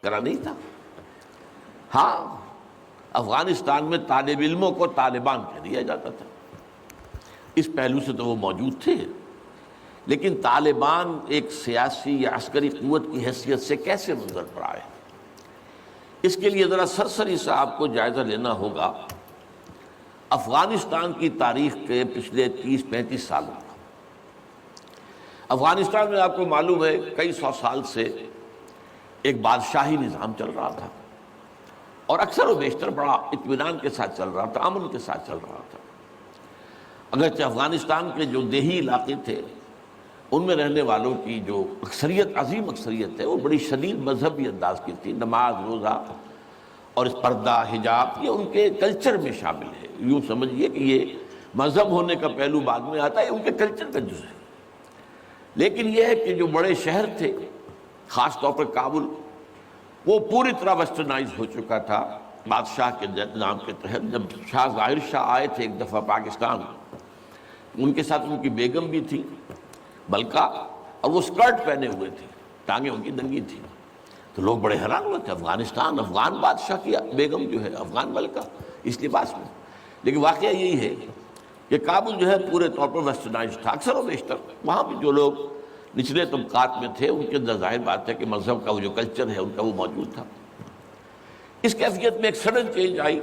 کرا نہیں تھا۔ ہاں، افغانستان میں طالب علموں کو طالبان کہہ دیا جاتا تھا، اس پہلو سے تو وہ موجود تھے، لیکن طالبان ایک سیاسی یا عسکری قوت کی حیثیت سے کیسے منظر پر آئے، اس کے لیے ذرا سرسری سا آپ کو جائزہ لینا ہوگا افغانستان کی تاریخ کے پچھلے 30-35 سالوں کا۔ افغانستان میں آپ کو معلوم ہے کئی سو سال سے ایک بادشاہی نظام چل رہا تھا، اور اکثر و بیشتر بڑا اطمینان کے ساتھ چل رہا تھا، امن کے ساتھ چل رہا تھا۔ اگرچہ افغانستان کے جو دیہی علاقے تھے ان میں رہنے والوں کی جو اکثریت، عظیم اکثریت ہے، وہ بڑی شدید مذہبی انداز کی تھی، نماز روزہ اور اس پردہ حجاب یہ ان کے کلچر میں شامل ہے۔ یوں سمجھیے کہ یہ مذہب ہونے کا پہلو بعد میں آتا ہے، ان کے کلچر کا جز ہے۔ لیکن یہ ہے کہ جو بڑے شہر تھے، خاص طور پر کابل، وہ پوری طرح ویسٹرنائز ہو چکا تھا بادشاہ کے نظام کے تحت۔ جب شاہ ظاہر شاہ آئے تھے ایک دفعہ پاکستان، ان کے ساتھ ان کی بیگم بھی تھی ملکہ، اور وہ سکرٹ پہنے ہوئے تھے، ٹانگیں ان کی ننگی تھی، تو لوگ بڑے حیران ہوئے تھے، افغانستان، افغان بادشاہ کی بیگم جو ہے، افغان ملکہ اس لباس میں۔ لیکن واقعہ یہی ہے کہ کابل جو ہے پورے طور پر ویسٹرنائز تھا، اکثر و بیشتر وہاں بھی جو لوگ نچلے طبقات میں تھے ان کے اندر ظاہر بات ہے کہ مذہب کا وہ جو کلچر ہے ان کا وہ موجود تھا۔ اس کیفیت میں ایک سڈن چینج آئی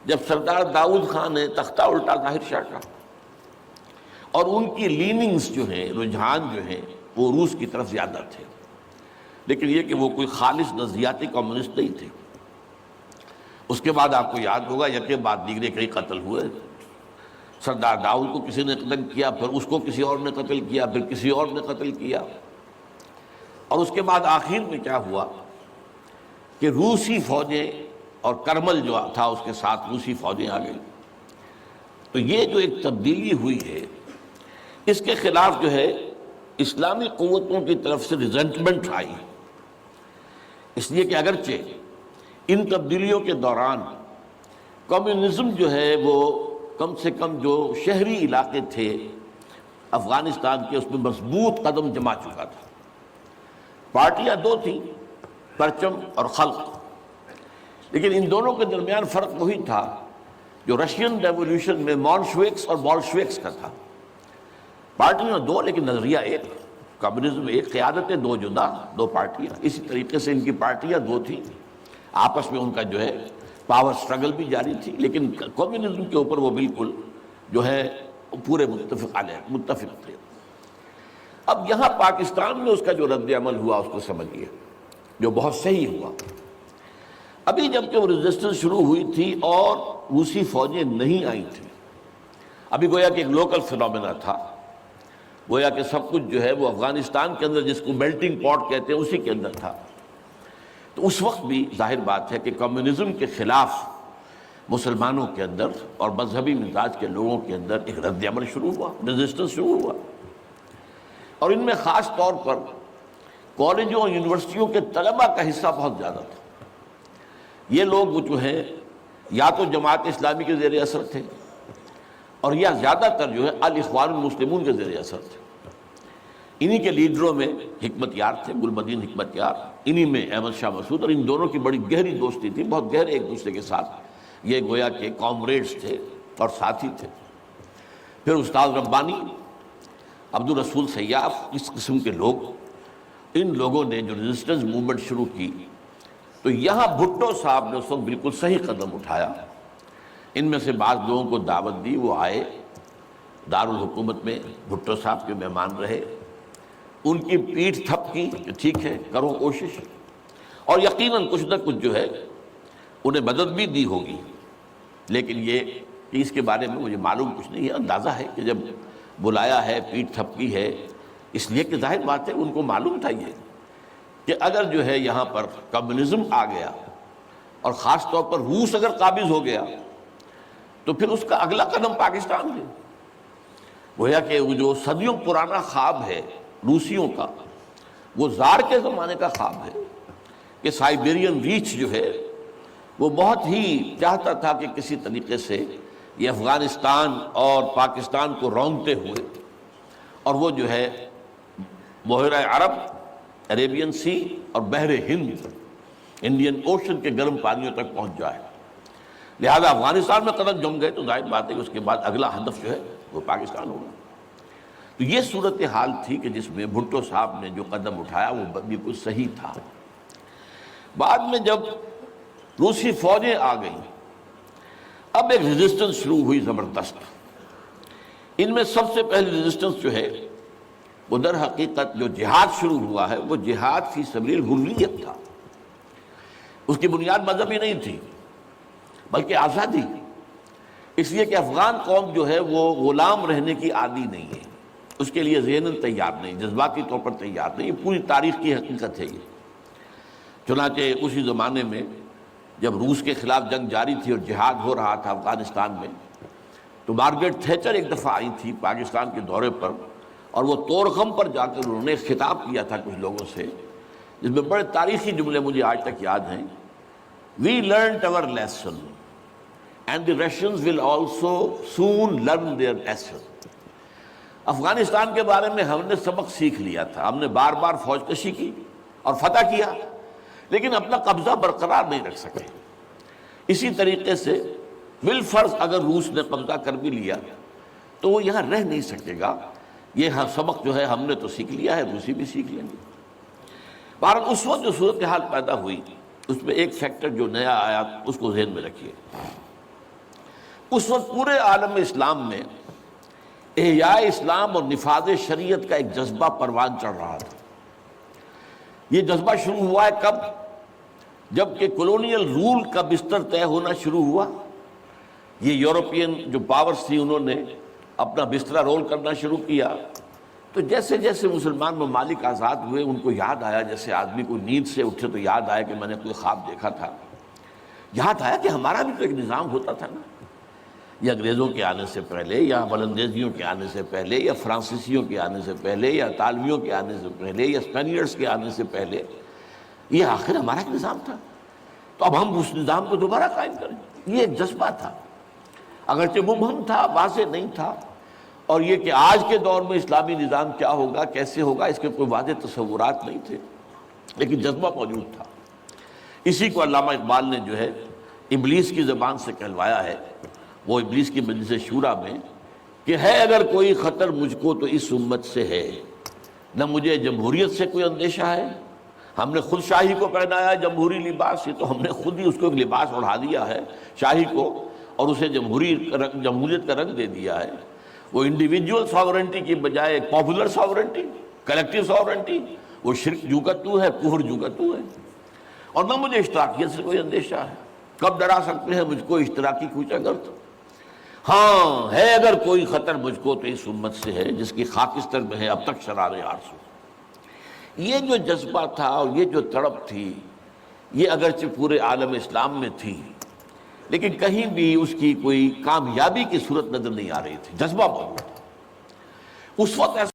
جب سردار داؤد خان نے تختہ الٹا ظاہر شاہ کا، اور ان کی لیننگز جو ہیں، رجحان جو ہیں، وہ روس کی طرف زیادہ تھے، لیکن یہ کہ وہ کوئی خالص نظریاتی کمیونسٹ نہیں تھے۔ اس کے بعد آپ کو یاد ہوگا یکے بعد دیگرے کئی قتل ہوئے، سردار داؤد کو کسی نے قتل کیا، پھر اس کو کسی اور نے قتل کیا، پھر کسی اور نے قتل کیا، اور اس کے بعد آخر میں کیا ہوا کہ روسی فوجیں اور کرمل جو تھا اس کے ساتھ روسی فوجیں آ گئی۔ تو یہ جو ایک تبدیلی ہوئی ہے اس کے خلاف جو ہے اسلامی قوتوں کی طرف سے ریزنٹمنٹ آئی، اس لیے کہ اگرچہ ان تبدیلیوں کے دوران کمیونزم جو ہے وہ کم سے کم جو شہری علاقے تھے افغانستان کے، اس میں مضبوط قدم جما چکا تھا۔ پارٹیاں دو تھیں، پرچم اور خلق، لیکن ان دونوں کے درمیان فرق وہی تھا جو رشین ریولوشن میں مولشوکس اور بولشوکس کا تھا۔ پارٹیاں دو لیکن نظریہ ایک، کمیونزم ایک، قیادتیں دو جدا، دو پارٹیاں۔ اسی طریقے سے ان کی پارٹیاں دو تھیں، آپس میں ان کا جو ہے پاور سٹرگل بھی جاری تھی، لیکن کمیونزم کے اوپر وہ بالکل جو ہے پورے متفق تھے۔ اب یہاں پاکستان میں اس کا جو رد عمل ہوا اس کو سمجھیے، جو بہت صحیح ہوا۔ ابھی جب کہ وہ ریزسٹنس شروع ہوئی تھی اور روسی فوجیں نہیں آئی تھیں، ابھی گویا کہ ایک لوکل فینومینا تھا، گویا کہ سب کچھ جو ہے وہ افغانستان کے اندر جس کو میلٹنگ پاٹ کہتے ہیں اسی کے اندر تھا۔ تو اس وقت بھی ظاہر بات ہے کہ کمیونزم کے خلاف مسلمانوں کے اندر اور مذہبی مزاج کے لوگوں کے اندر ایک رد عمل شروع ہوا، ریزسٹنس شروع ہوا، اور ان میں خاص طور پر کالجوں اور یونیورسٹیوں کے طلباء کا حصہ بہت زیادہ تھا۔ یہ لوگ جو ہیں یا تو جماعت اسلامی کے زیر اثر تھے، اور یا زیادہ تر جو ہے الاخوان المسلمون کے زیر اثر تھے۔ انہی کے لیڈروں میں حکمت یار تھے، گل مدین حکمت یار، انہی میں احمد شاہ مسعود، اور ان دونوں کی بڑی گہری دوستی تھی، بہت گہرے ایک دوسرے کے ساتھ یہ گویا کہ کامریڈز تھے اور ساتھی تھے۔ پھر استاد ربانی، عبدالرسول سیاف، اس قسم کے لوگ، ان لوگوں نے جو ریزسٹنس موومنٹ شروع کی، تو یہاں بھٹو صاحب نے اس وقت بالکل صحیح قدم اٹھایا۔ ان میں سے بعض لوگوں کو دعوت دی، وہ آئے دارالحکومت میں، بھٹو صاحب کے مہمان رہے، ان کی پیٹھ تھپ کی کہ ٹھیک ہے کرو کوشش، اور یقیناً کچھ نہ کچھ جو ہے انہیں مدد بھی دی ہوگی، لیکن یہ کہ اس کے بارے میں مجھے معلوم کچھ نہیں ہے۔ اندازہ ہے کہ جب بلایا ہے، پیٹھ تھپکی ہے، اس لیے کہ ظاہر بات ہے ان کو معلوم تھا یہ کہ اگر جو ہے یہاں پر کمیونزم آ گیا اور خاص طور پر روس اگر قابض ہو گیا تو پھر اس کا اگلا قدم پاکستان ہے۔ گویا کہ وہ جو صدیوں پرانا خواب ہے روسیوں کا، وہ زار کے زمانے کا خواب ہے کہ سائبیرین ریچ جو ہے وہ بہت ہی چاہتا تھا کہ کسی طریقے سے یہ افغانستان اور پاکستان کو رونگتے ہوئے، اور وہ جو ہے بحیرہ عرب عربین سی اور بحر ہند، انڈین اوشن کے گرم پانیوں تک پہنچ جائے۔ لہذا افغانستان میں قدم جم گئے تو ظاہر بات ہے کہ اس کے بعد اگلا ہدف جو ہے وہ پاکستان ہوگا۔ تو یہ صورتحال تھی کہ جس میں بھٹو صاحب نے جو قدم اٹھایا وہ بالکل صحیح تھا۔ بعد میں جب روسی فوجیں آ گئیں، اب ایک ریزسٹنس شروع ہوئی زبردست۔ ان میں سب سے پہلی ریزسٹنس جو ہے وہ در حقیقت جو جہاد شروع ہوا ہے وہ جہاد فی سبیل الحریت تھا۔ اس کی بنیاد مذہبی نہیں تھی بلکہ آزادی، اس لیے کہ افغان قوم جو ہے وہ غلام رہنے کی عادی نہیں ہے، اس کے لیے ذہناً تیار نہیں، جذباتی طور پر تیار نہیں، یہ پوری تاریخ کی حقیقت ہے۔ یہ چنانچہ اسی زمانے میں جب روس کے خلاف جنگ جاری تھی اور جہاد ہو رہا تھا افغانستان میں، تو مارگریٹ تھیچر ایک دفعہ آئی تھی پاکستان کے دورے پر، اور وہ طورخم پر جا کر انہوں نے خطاب کیا تھا کچھ لوگوں سے، جس میں بڑے تاریخی جملے مجھے آج تک یاد ہیں۔ We learned our lesson and the Russians will also soon learn their lesson۔ Afghanistan کے بارے میں ہم نے سبق سیکھ لیا تھا، ہم نے بار بار فوج کشی کی اور فتح کیا، لیکن اپنا قبضہ برقرار نہیں رکھ سکے۔ اسی طریقے سے بالفرض اگر روس نے قبضہ کر بھی لیا تو وہ یہاں رہ نہیں سکے گا۔ یہ سبق جو ہے ہم نے تو سیکھ لیا ہے، روسی بھی سیکھ لیں گے۔ بہرحال اس وقت جو صورتحال پیدا ہوئی اس میں ایک فیکٹر جو نیا آیا اس کو ذہن میں رکھیے۔ اس وقت پورے عالم اسلام میں احیاء اسلام اور نفاذ شریعت کا ایک جذبہ پروان چڑھ رہا تھا۔ یہ جذبہ شروع ہوا ہے کب؟ جب کہ کولونیل رول کا بستر طے ہونا شروع ہوا۔ یہ یورپین جو پاورز تھی انہوں نے اپنا بستر رول کرنا شروع کیا، تو جیسے جیسے مسلمان ممالک آزاد ہوئے ان کو یاد آیا، جیسے آدمی کو نیند سے اٹھے تو یاد آیا کہ میں نے کوئی خواب دیکھا تھا، یاد آیا کہ ہمارا بھی تو ایک نظام ہوتا تھا نا، یا انگریزوں کے آنے سے پہلے، یا ولندیزیوں کے آنے سے پہلے، یا فرانسیسیوں کے آنے سے پہلے، یا اطالویوں کے آنے سے پہلے، یا اسپینیئرز کے آنے سے پہلے، یہ آخر ہمارا ایک نظام تھا، تو اب ہم اس نظام کو دوبارہ قائم کریں۔ یہ ایک جذبہ تھا، اگرچہ مبہم تھا، واضح نہیں تھا، اور یہ کہ آج کے دور میں اسلامی نظام کیا ہوگا، کیسے ہوگا، اس کے کوئی واضح تصورات نہیں تھے، لیکن جذبہ موجود تھا۔ اسی کو علامہ اقبال نے جو ہے ابلیس کی زبان سے کہلوایا ہے، وہ ابلیس کی مجلس شورا میں، کہ ہے اگر کوئی خطر مجھ کو تو اس امت سے ہے، نہ مجھے جمہوریت سے کوئی اندیشہ ہے۔ ہم نے خود شاہی کو پہنایا جمہوری لباس، یہ تو ہم نے خود ہی اس کو ایک لباس اڑھا دیا ہے شاہی کو، اور اسے جمہوریت کا رنگ دے دیا ہے۔ وہ انڈیویجول ساورنٹی کی بجائے ایک پاپولر ساورنٹی، کلیکٹیو ساورنٹی، وہ شرک جو کا تو ہے، کفر جو کا تو ہے، اور نہ مجھے اشتراکیت سے کوئی اندیشہ ہے۔ کب ڈرا سکتے ہیں مجھ کو اشتراکی کوچہ گرد؟ ہاں ہے اگر کوئی خطر مجھ کو تو اس امت سے ہے جس کی خاکستر میں ہے اب تک شرار آرزو۔ یہ جو جذبہ تھا اور یہ جو تڑپ تھی، یہ اگرچہ پورے عالم اسلام میں تھی، لیکن کہیں بھی اس کی کوئی کامیابی کی صورت نظر نہیں آ رہی تھی۔ جذبہ موجود تھا اس وقت ایسا